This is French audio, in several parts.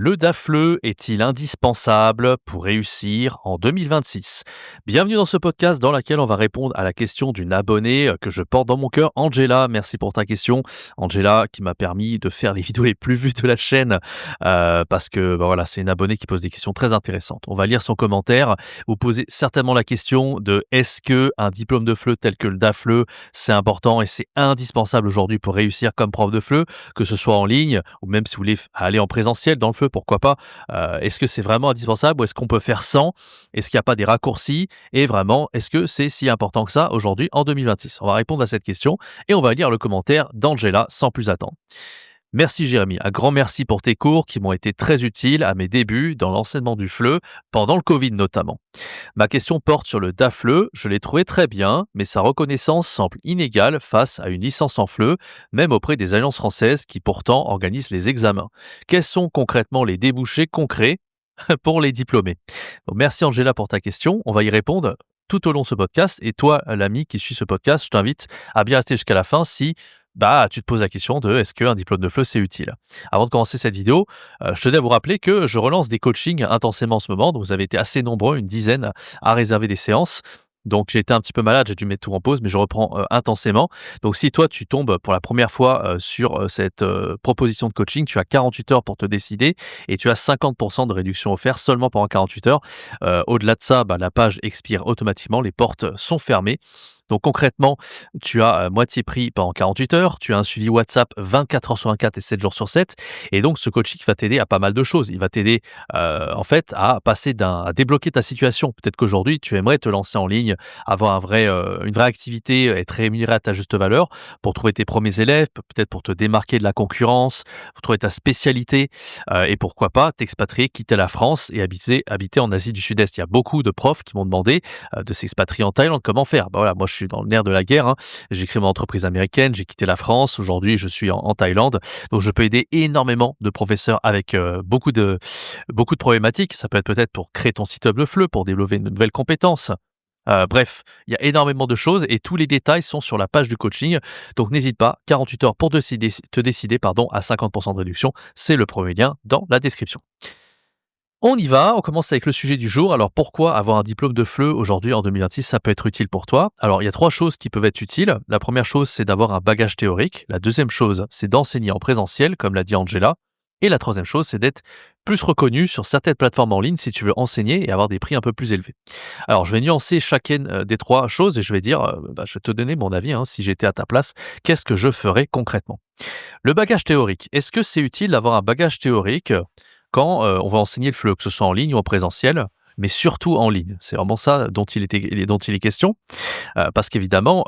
Le DAFLE est-il indispensable pour réussir en 2026? Bienvenue dans ce podcast dans lequel on va répondre à la question d'une abonnée que je porte dans mon cœur, Angela. Merci pour ta question. Angela qui m'a permis de faire les vidéos les plus vues de la chaîne parce que voilà, c'est une abonnée qui pose des questions très intéressantes. On va lire son commentaire. Vous posez certainement la question de est-ce que un diplôme de FLE tel que le DAFLE, c'est important et c'est indispensable aujourd'hui pour réussir comme prof de FLE, que ce soit en ligne ou même si vous voulez aller en présentiel dans le FLE, pourquoi pas. Est-ce que c'est vraiment indispensable ou est-ce qu'on peut faire sans? Est-ce qu'il n'y a pas des raccourcis? Et vraiment, est-ce que c'est si important que ça aujourd'hui en 2026? On va répondre à cette question et on va lire le commentaire d'Angela sans plus attendre. Merci Jérémy, un grand merci pour tes cours qui m'ont été très utiles à mes débuts dans l'enseignement du FLE, pendant le Covid notamment. Ma question porte sur le DAFLE, je l'ai trouvé très bien, mais sa reconnaissance semble inégale face à une licence en FLE, même auprès des alliances françaises qui pourtant organisent les examens. Quels sont concrètement les débouchés concrets pour les diplômés? Donc, merci Angela pour ta question, on va y répondre tout au long de ce podcast. Et toi, l'ami qui suit ce podcast, je t'invite à bien rester jusqu'à la fin si tu te poses la question de est-ce qu'un diplôme de FLE c'est utile? Avant de commencer cette vidéo, je tenais à vous rappeler que je relance des coachings intensément en ce moment. Donc vous avez été assez nombreux, une dizaine, à réserver des séances. Donc j'ai été un petit peu malade, j'ai dû mettre tout en pause, mais je reprends intensément. Donc si toi tu tombes pour la première fois sur cette proposition de coaching, tu as 48 heures pour te décider et tu as 50% de réduction offerte seulement pendant 48 heures. Au-delà de ça, la page expire automatiquement, les portes sont fermées. Donc concrètement, tu as moitié prix pendant 48 heures, tu as un suivi WhatsApp 24 heures sur 24 et 7 jours sur 7. Et donc ce coaching va t'aider à pas mal de choses. Il va t'aider en fait à passer à débloquer ta situation. Peut-être qu'aujourd'hui, tu aimerais te lancer en ligne, avoir une vraie activité, être rémunéré à ta juste valeur pour trouver tes premiers élèves, peut-être pour te démarquer de la concurrence, pour trouver ta spécialité et pourquoi pas t'expatrier, quitter la France et habiter en Asie du Sud-Est. Il y a beaucoup de profs qui m'ont demandé de s'expatrier en Thaïlande, comment faire? Voilà, moi je suis dans le nerf de la guerre, hein. J'ai créé mon entreprise américaine, j'ai quitté la France, aujourd'hui je suis en Thaïlande, donc je peux aider énormément de professeurs avec beaucoup de problématiques. Ça peut être peut-être pour créer ton site web de FLE, pour développer une nouvelle compétence. Bref, il y a énormément de choses et tous les détails sont sur la page du coaching. Donc n'hésite pas, 48 heures pour te décider à 50% de réduction. C'est le premier lien dans la description. On y va, on commence avec le sujet du jour. Alors pourquoi avoir un diplôme de FLE aujourd'hui en 2026, ça peut être utile pour toi? Alors il y a 3 choses qui peuvent être utiles. La première chose, c'est d'avoir un bagage théorique. La deuxième chose, c'est d'enseigner en présentiel, comme l'a dit Angela. Et la troisième chose, c'est d'être plus reconnu sur certaines plateformes en ligne si tu veux enseigner et avoir des prix un peu plus élevés. Alors je vais nuancer chacune des 3 choses et je vais dire, je vais te donner mon avis, hein, si j'étais à ta place, qu'est-ce que je ferais concrètement? Le bagage théorique, est-ce que c'est utile d'avoir un bagage théorique quand on va enseigner le FLE, que ce soit en ligne ou en présentiel, mais surtout en ligne? C'est vraiment ça dont il est question. Parce qu'évidemment,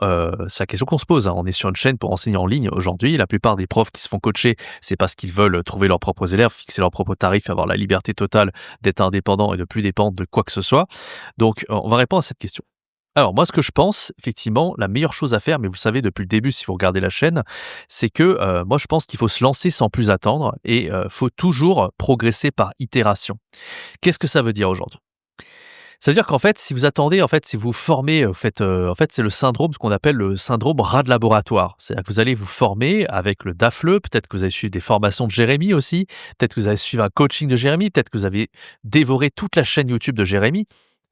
c'est la question qu'on se pose, hein. On est sur une chaîne pour enseigner en ligne aujourd'hui. La plupart des profs qui se font coacher, c'est parce qu'ils veulent trouver leurs propres élèves, fixer leurs propres tarifs, avoir la liberté totale d'être indépendant et de plus dépendre de quoi que ce soit. Donc, on va répondre à cette question. Alors moi, ce que je pense, effectivement, la meilleure chose à faire, mais vous le savez depuis le début si vous regardez la chaîne, c'est que moi je pense qu'il faut se lancer sans plus attendre et faut toujours progresser par itération. Qu'est-ce que ça veut dire aujourd'hui? Ça veut dire qu'en fait, si vous attendez, si vous formez, c'est le syndrome, ce qu'on appelle le syndrome rat de laboratoire. C'est-à-dire que vous allez vous former avec le DAFLE, peut-être que vous allez suivre des formations de Jérémy aussi, peut-être que vous allez suivre un coaching de Jérémy, peut-être que vous avez dévoré toute la chaîne YouTube de Jérémy.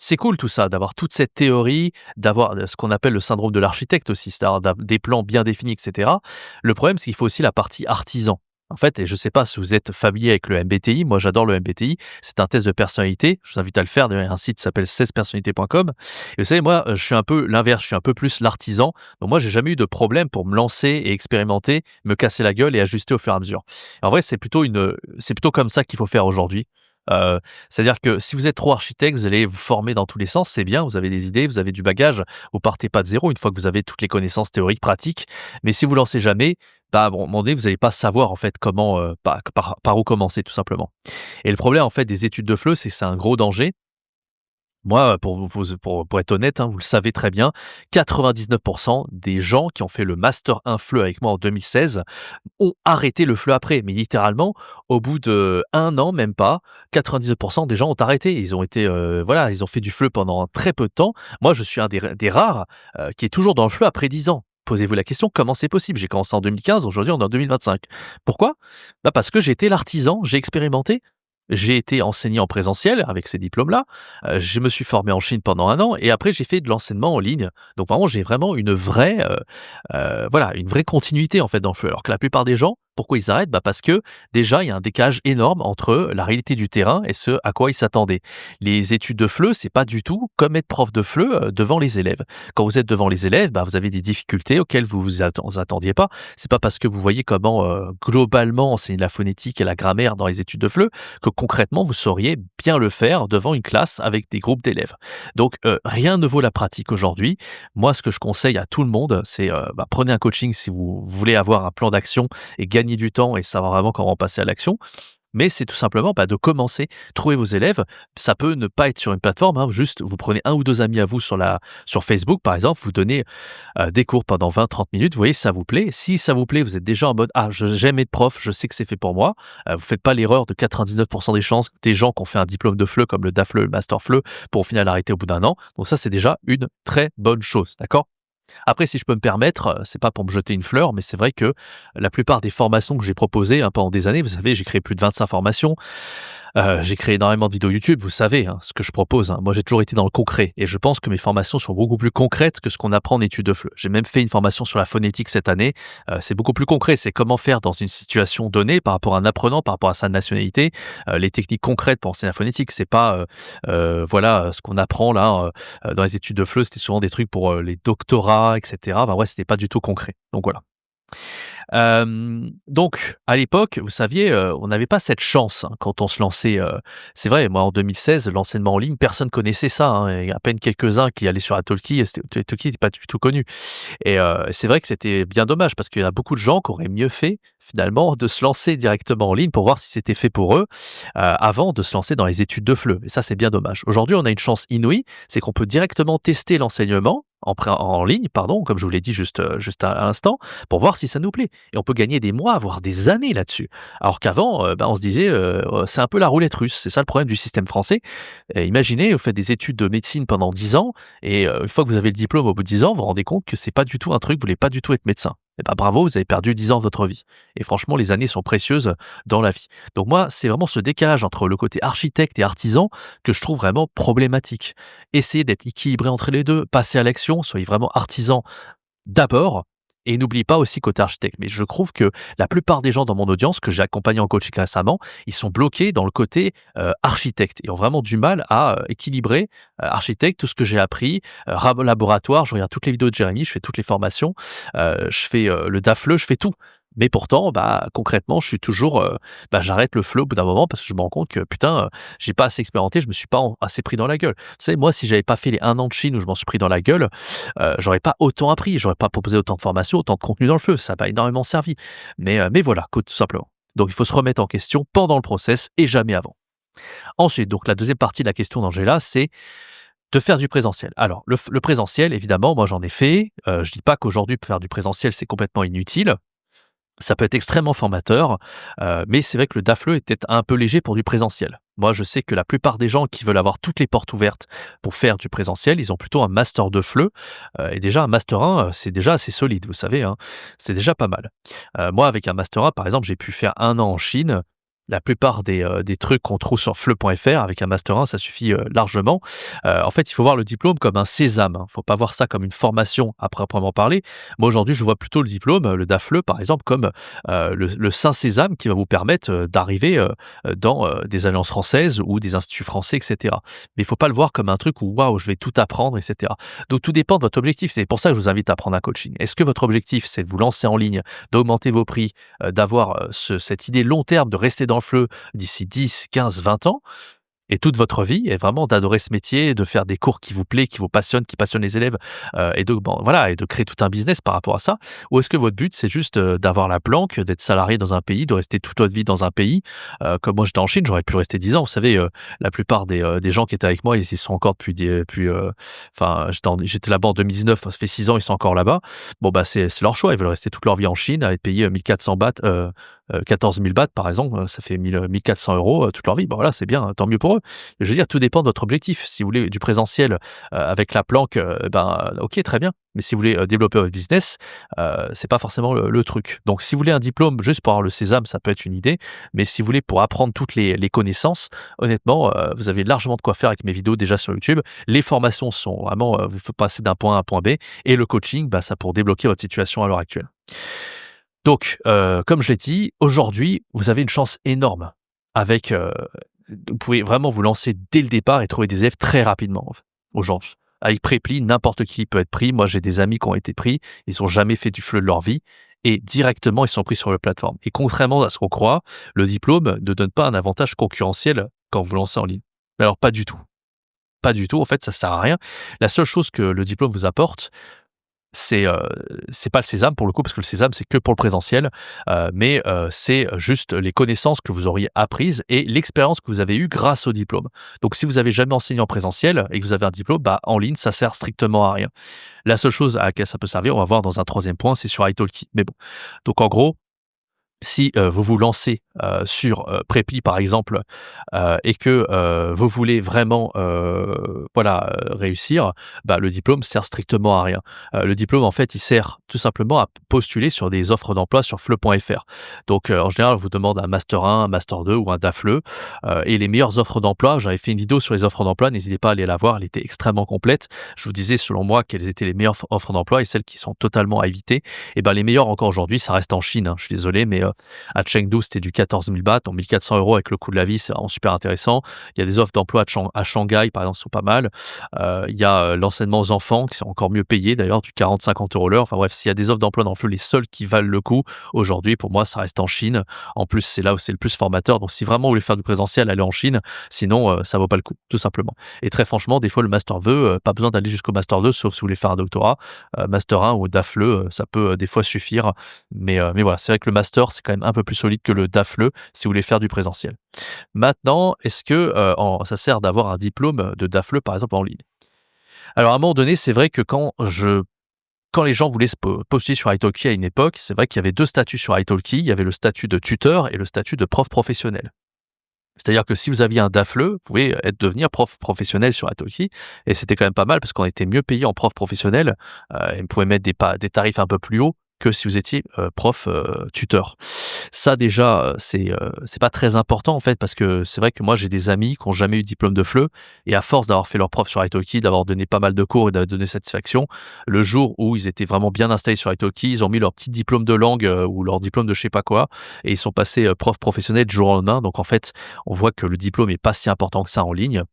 C'est cool tout ça, d'avoir toute cette théorie, d'avoir ce qu'on appelle le syndrome de l'architecte aussi, c'est-à-dire des plans bien définis, etc. Le problème, c'est qu'il faut aussi la partie artisan. En fait, et je ne sais pas si vous êtes familier avec le MBTI, moi j'adore le MBTI, c'est un test de personnalité, je vous invite à le faire, il y a un site qui s'appelle 16personnalités.com. Et vous savez, moi je suis un peu l'inverse, je suis un peu plus l'artisan, donc moi j'ai jamais eu de problème pour me lancer et expérimenter, me casser la gueule et ajuster au fur et à mesure. En vrai, c'est plutôt comme ça qu'il faut faire aujourd'hui. C'est-à-dire que si vous êtes trop architecte, vous allez vous former dans tous les sens, c'est bien, vous avez des idées, vous avez du bagage, vous partez pas de zéro une fois que vous avez toutes les connaissances théoriques, pratiques, mais si vous lancez jamais, à un moment donné, vous n'allez pas savoir en fait comment, par où commencer tout simplement. Et le problème en fait des études de FLE, c'est que c'est un gros danger. Moi, pour être honnête, hein, vous le savez très bien, 99% des gens qui ont fait le Master 1 FLE avec moi en 2016 ont arrêté le FLE après. Mais littéralement, au bout de 1 an, même pas, 99% des gens ont arrêté. Ils ont été, ils ont fait du FLE pendant très peu de temps. Moi, je suis un des rares qui est toujours dans le FLE après 10 ans. Posez-vous la question, comment c'est possible? J'ai commencé en 2015, aujourd'hui on est en 2025. Pourquoi? Parce que j'ai été l'artisan, j'ai expérimenté. j'ai été enseigné en présentiel avec ces diplômes-là, je me suis formé en Chine pendant 1 an et après j'ai fait de l'enseignement en ligne. Donc vraiment, j'ai vraiment une vraie, voilà, une vraie continuité en fait dans le FLE. Alors que la plupart des gens, pourquoi ils arrêtent? Bah, parce que déjà, il y a un décalage énorme entre la réalité du terrain et ce à quoi ils s'attendaient. Les études de FLE, c'est pas du tout comme être prof de FLE, devant les élèves. Quand vous êtes devant les élèves, bah, vous avez des difficultés auxquelles vous attendiez pas. C'est pas parce que vous voyez comment, globalement enseigner la phonétique et la grammaire dans les études de FLE que concrètement vous sauriez bien le faire devant une classe avec des groupes d'élèves. Donc, rien ne vaut la pratique aujourd'hui. Moi, ce que je conseille à tout le monde, c'est, bah, prenez un coaching si vous voulez avoir un plan d'action et gagner du temps et savoir vraiment comment passer à l'action. Mais c'est tout simplement, bah, de commencer, trouver vos élèves. Ça peut ne pas être sur une plateforme, hein, juste vous prenez un ou 2 amis à vous sur Facebook par exemple, vous donnez, des cours pendant 20-30 minutes, vous voyez si ça vous plaît. Si ça vous plaît, vous êtes déjà en mode: «Ah j'aime être prof, je sais que c'est fait pour moi». Vous faites pas l'erreur de 99 des gens qui ont fait un diplôme de FLE comme le DAFLE, le master FLE pour au final arrêter au bout d'1 an. Donc ça, c'est déjà une très bonne chose, d'accord? Après, si je peux me permettre, c'est pas pour me jeter une fleur, mais c'est vrai que la plupart des formations que j'ai proposées, hein, pendant des années, vous savez, j'ai créé plus de 25 formations, j'ai créé énormément de vidéos YouTube, vous savez, hein, ce que je propose, hein. Moi, j'ai toujours été dans le concret et je pense que mes formations sont beaucoup plus concrètes que ce qu'on apprend en études de FLE. J'ai même fait une formation sur la phonétique cette année, c'est beaucoup plus concret. C'est comment faire dans une situation donnée par rapport à un apprenant, par rapport à sa nationalité, les techniques concrètes pour enseigner la phonétique. C'est pas, voilà, ce qu'on apprend là, dans les études de FLE, c'était souvent des trucs pour, les doctorats et cetera. Enfin ouais, c'était pas du tout concret. Donc voilà. Donc à l'époque, vous saviez, on n'avait pas cette chance, hein, quand on se lançait, c'est vrai, moi en 2016, l'enseignement en ligne, personne connaissait ça, hein, et à peine quelques-uns qui allaient sur Italki et Italki n'était pas du tout connu et c'est vrai que c'était bien dommage parce qu'il y a beaucoup de gens qui auraient mieux fait finalement de se lancer directement en ligne pour voir si c'était fait pour eux, avant de se lancer dans les études de FLE et ça, c'est bien dommage. Aujourd'hui, on a une chance inouïe, c'est qu'on peut directement tester l'enseignement en ligne, pardon, comme je vous l'ai dit juste à l'instant, pour voir si ça nous plaît et on peut gagner des mois, voire des années là-dessus. Alors qu'avant, bah, on se disait, c'est un peu la roulette russe. C'est ça le problème du système français. Imaginez, vous faites des études de médecine pendant 10 ans et une fois que vous avez le diplôme au bout de 10 ans, vous vous rendez compte que c'est pas du tout un truc, vous voulez pas du tout être médecin. Et bah, bravo, vous avez perdu 10 ans de votre vie et franchement, les années sont précieuses dans la vie. Donc moi, c'est vraiment ce décalage entre le côté architecte et artisan que je trouve vraiment problématique. Essayez d'être équilibré entre les 2, passez à l'action, soyez vraiment artisan d'abord et n'oublie pas aussi côté architecte. Mais je trouve que la plupart des gens dans mon audience que j'ai accompagné en coaching récemment, ils sont bloqués dans le côté, architecte et ont vraiment du mal à, équilibrer, architecte, tout ce que j'ai appris, laboratoire, je regarde toutes les vidéos de Jérémy, je fais toutes les formations, je fais, le DAFLE, je fais tout. Mais pourtant, bah, concrètement, je suis toujours, bah, j'arrête le FLE au bout d'un moment parce que je me rends compte que putain, j'ai pas assez expérimenté, je me suis pas assez pris dans la gueule. Vous savez, moi, si j'avais pas fait les 1 an de Chine où je m'en suis pris dans la gueule, j'aurais pas autant appris, j'aurais pas proposé autant de formations, autant de contenu dans le FLE. Ça m'a énormément servi. Mais voilà, tout simplement. Donc il faut se remettre en question pendant le process et jamais avant. Ensuite, donc la deuxième partie de la question d'Angela, c'est de faire du présentiel. Alors le présentiel, évidemment, moi j'en ai fait. Je dis pas qu'aujourd'hui faire du présentiel, c'est complètement inutile. Ça peut être extrêmement formateur, mais c'est vrai que le DAFLE est peut-être un peu léger pour du présentiel. Moi, je sais que la plupart des gens qui veulent avoir toutes les portes ouvertes pour faire du présentiel, ils ont plutôt un master de FLE, et déjà un master 1, c'est déjà assez solide, vous savez, hein. C'est déjà pas mal. Moi, avec un master 1, par exemple, j'ai pu faire 1 an en Chine. La plupart des trucs qu'on trouve sur FLE.fr avec un master 1, ça suffit, largement. En fait, il faut voir le diplôme comme un sésame, hein. Faut pas voir ça comme une formation à proprement parler. Moi, aujourd'hui, je vois plutôt le diplôme, le DAFLE, par exemple, comme, le saint sésame qui va vous permettre, d'arriver, dans, des alliances françaises ou des instituts français et cetera. Mais il faut pas le voir comme un truc où waouh, je vais tout apprendre et cetera. Donc tout dépend de votre objectif. C'est pour ça que je vous invite à prendre un coaching. Est-ce que votre objectif, c'est de vous lancer en ligne, d'augmenter vos prix, d'avoir, cette idée long terme de rester dans le FLE d'ici 10, 15, 20 ans et toute votre vie est vraiment d'adorer ce métier, de faire des cours qui vous plaît, qui vous passionnent, qui passionnent les élèves, et de bon, voilà et de créer tout un business par rapport à ça? Ou est-ce que votre but c'est juste, d'avoir la planque, d'être salarié dans un pays, de rester toute votre vie dans un pays? Comme moi j'étais en Chine, j'aurais pu rester 10 ans. Vous savez, la plupart des gens qui étaient avec moi, ils y sont encore enfin j'étais là-bas en 2019, ça fait 6 ans, ils sont encore là-bas. Bon bah, c'est leur choix, ils veulent rester toute leur vie en Chine à être payés, 1 400 bahts, 14 000 bahts par exemple, ça fait 1 400 € toute leur vie. Bon voilà, c'est bien, tant mieux pour eux. Je veux dire, tout dépend de votre objectif. Si vous voulez du présentiel, avec la planque, OK, très bien. Mais si vous voulez, développer votre business, c'est pas forcément le truc. Donc si vous voulez un diplôme juste pour avoir le sésame, ça peut être une idée, mais si vous voulez pour apprendre toutes les connaissances, honnêtement, vous avez largement de quoi faire avec mes vidéos déjà sur YouTube. Les formations sont vraiment, vous faites passer d'un point A à un point B et le coaching, ça pour débloquer votre situation à l'heure actuelle. Donc, comme je l'ai dit, aujourd'hui, vous avez une chance énorme avec, vous pouvez vraiment vous lancer dès le départ et trouver des élèves très rapidement, en fait, aujourd'hui. Avec Preply, n'importe qui peut être pris. Moi, j'ai des amis qui ont été pris, ils n'ont jamais fait du FLE de leur vie et directement, ils sont pris sur la plateforme. Et contrairement à ce qu'on croit, le diplôme ne donne pas un avantage concurrentiel quand vous lancez en ligne. Mais alors pas du tout. Pas du tout, en fait, ça sert à rien. La seule chose que le diplôme vous apporte, c'est pas le sésame pour le coup, parce que le sésame, c'est que pour le présentiel, mais c'est juste les connaissances que vous auriez apprises et l'expérience que vous avez eue grâce au diplôme. Donc si vous avez jamais enseigné en présentiel et que vous avez un diplôme, en ligne, ça sert strictement à rien. La seule chose à laquelle ça peut servir, on va voir dans un troisième point, c'est sur italki. Mais bon, donc en gros, si, vous vous lancez, sur, Preply par exemple, et que, vous voulez vraiment, réussir, le diplôme sert strictement à rien. Le diplôme en fait, il sert tout simplement à postuler sur des offres d'emploi sur FLE.fr. Donc, en général, on vous demande un master 1, un master 2 ou un DAFLE, et les meilleures offres d'emploi, j'avais fait une vidéo sur les offres d'emploi, n'hésitez pas à aller la voir, elle était extrêmement complète. Je vous disais selon moi quelles étaient les meilleures offres d'emploi et celles qui sont totalement à éviter. Et les meilleures encore aujourd'hui, ça reste en Chine, hein, je suis désolé, mais à Chengdu, c'était du 14 000 bahts, en 1 400 € avec le coût de la vie, c'est vraiment super intéressant. Il y a des offres d'emploi à Shanghai, par exemple, qui sont pas mal. Il y a l'enseignement aux enfants, qui sont encore mieux payés d'ailleurs, du 40-50 € l'heure. Enfin bref, s'il y a des offres d'emploi dans le FLE, les seules qui valent le coup, aujourd'hui, pour moi, ça reste en Chine. En plus, c'est là où c'est le plus formateur. Donc si vraiment vous voulez faire du présentiel, allez en Chine. Sinon, ça vaut pas le coup, tout simplement. Et très franchement, des fois, le master 2, pas besoin d'aller jusqu'au master 2, sauf si vous voulez faire un doctorat. Master 1 ou DAFLE, ça peut des fois suffire. Mais voilà, c'est vrai que le master, c'est quand même un peu plus solide que le DAFLE si vous voulez faire du présentiel. Maintenant, est-ce que ça sert d'avoir un diplôme de DAFLE, par exemple, en ligne? Alors, à un moment donné, c'est vrai que quand les gens voulaient se postuler sur italki à une époque, c'est vrai qu'il y avait 2 statuts sur italki. Il y avait le statut de tuteur et le statut de prof professionnel. C'est-à-dire que si vous aviez un DAFLE, vous pouvez devenir prof professionnel sur italki et c'était quand même pas mal parce qu'on était mieux payé en prof professionnel, et on pouvait mettre des tarifs un peu plus hauts que si vous étiez, prof, tuteur. Ça déjà, c'est pas très important en fait parce que c'est vrai que moi j'ai des amis qui ont jamais eu de diplôme de FLE et à force d'avoir fait leur prof sur italki, d'avoir donné pas mal de cours et d'avoir donné satisfaction, le jour où ils étaient vraiment bien installés sur italki, ils ont mis leur petit diplôme de langue, ou leur diplôme de je sais pas quoi et ils sont passés, prof professionnel du jour au lendemain. Donc en fait, on voit que le diplôme est pas si important que ça en ligne.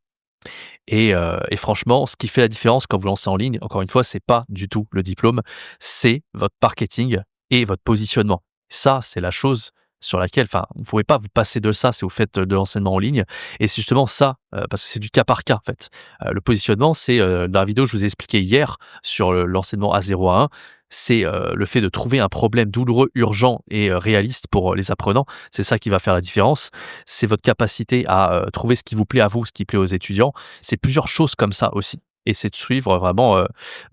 Et franchement, ce qui fait la différence quand vous lancez en ligne, encore une fois, c'est pas du tout le diplôme, c'est votre marketing et votre positionnement. Ça, c'est la chose sur laquelle vous ne pouvez pas vous passer de ça si vous faites de l'enseignement en ligne et c'est justement ça, parce que c'est du cas par cas, en fait. Le positionnement, c'est, dans la vidéo que je vous ai expliqué hier sur l'enseignement A0 à 1, c'est, le fait de trouver un problème douloureux, urgent et réaliste pour, les apprenants. C'est ça qui va faire la différence. C'est votre capacité à, trouver ce qui vous plaît à vous, ce qui plaît aux étudiants. C'est plusieurs choses comme ça aussi et c'est de suivre vraiment,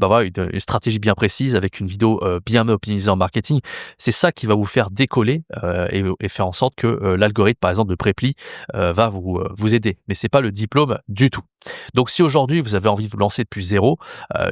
une stratégie bien précise avec une vidéo, bien optimisée en marketing. C'est ça qui va vous faire décoller, et faire en sorte que, l'algorithme, par exemple, de Preply, va vous aider. Mais c'est pas le diplôme du tout. Donc si aujourd'hui vous avez envie de vous lancer depuis zéro,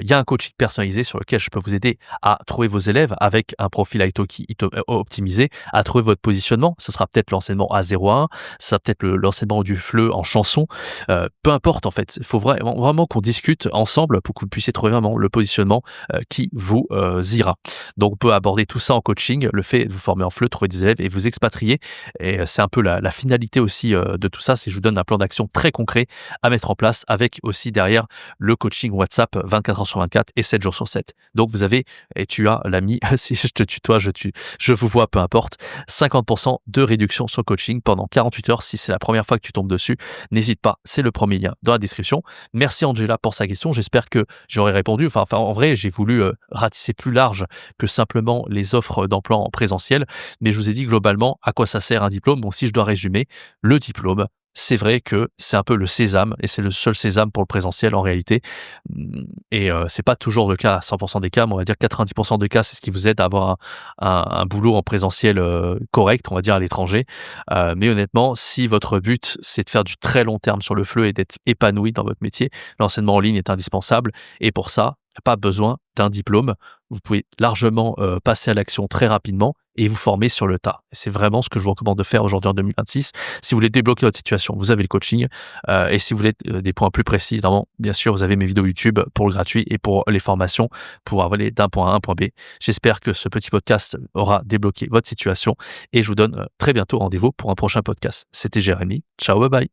il y a un coaching personnalisé sur lequel je peux vous aider à trouver vos élèves avec un profil italki optimisé, à trouver votre positionnement. Ce sera peut-être l'enseignement A01, ça sera peut-être l'enseignement du FLE en chanson, peu importe en fait. Il faut vraiment qu'on discute ensemble pour que vous puissiez trouver vraiment le positionnement, qui vous ira. Donc on peut aborder tout ça en coaching, le fait de vous former en FLE, trouver des élèves et vous expatrier et c'est un peu la finalité aussi, de tout ça, c'est que je vous donne un plan d'action très concret à mettre en place avec aussi derrière le coaching WhatsApp 24 heures sur 24 et 7 jours sur 7. Donc vous avez, et tu as l'ami, si je te tutoie, je vous vois, peu importe, 50% de réduction sur le coaching pendant 48 heures si c'est la première fois que tu tombes dessus. N'hésite pas, c'est le premier lien dans la description. Merci Angela pour sa question, j'espère que j'aurais répondu. Enfin, en vrai, j'ai voulu ratisser plus large que simplement les offres d'emploi en présentiel, mais je vous ai dit globalement à quoi ça sert un diplôme. Bon, si je dois résumer, le diplôme, c'est vrai que c'est un peu le sésame et c'est le seul sésame pour le présentiel en réalité. C'est pas toujours le cas à 100 des cas, mais on va dire 90 des cas, c'est ce qui vous aide à avoir un boulot en présentiel, correct, on va dire à l'étranger. Mais honnêtement, si votre but, c'est de faire du très long terme sur le fleu et d'être épanoui dans votre métier, l'enseignement en ligne est indispensable et pour ça, il y a pas besoin d'un diplôme. Vous pouvez largement, passer à l'action très rapidement et vous former sur le tas. Et c'est vraiment ce que je vous recommande de faire aujourd'hui en 2026. Si vous voulez débloquer votre situation, vous avez le coaching, et si vous voulez, des points plus précis, évidemment, bien sûr, vous avez mes vidéos YouTube pour le gratuit et pour les formations pour aller d'un point A à un point B. J'espère que ce petit podcast aura débloqué votre situation et je vous donne, très bientôt rendez-vous pour un prochain podcast. C'était Jérémy. Ciao, bye bye.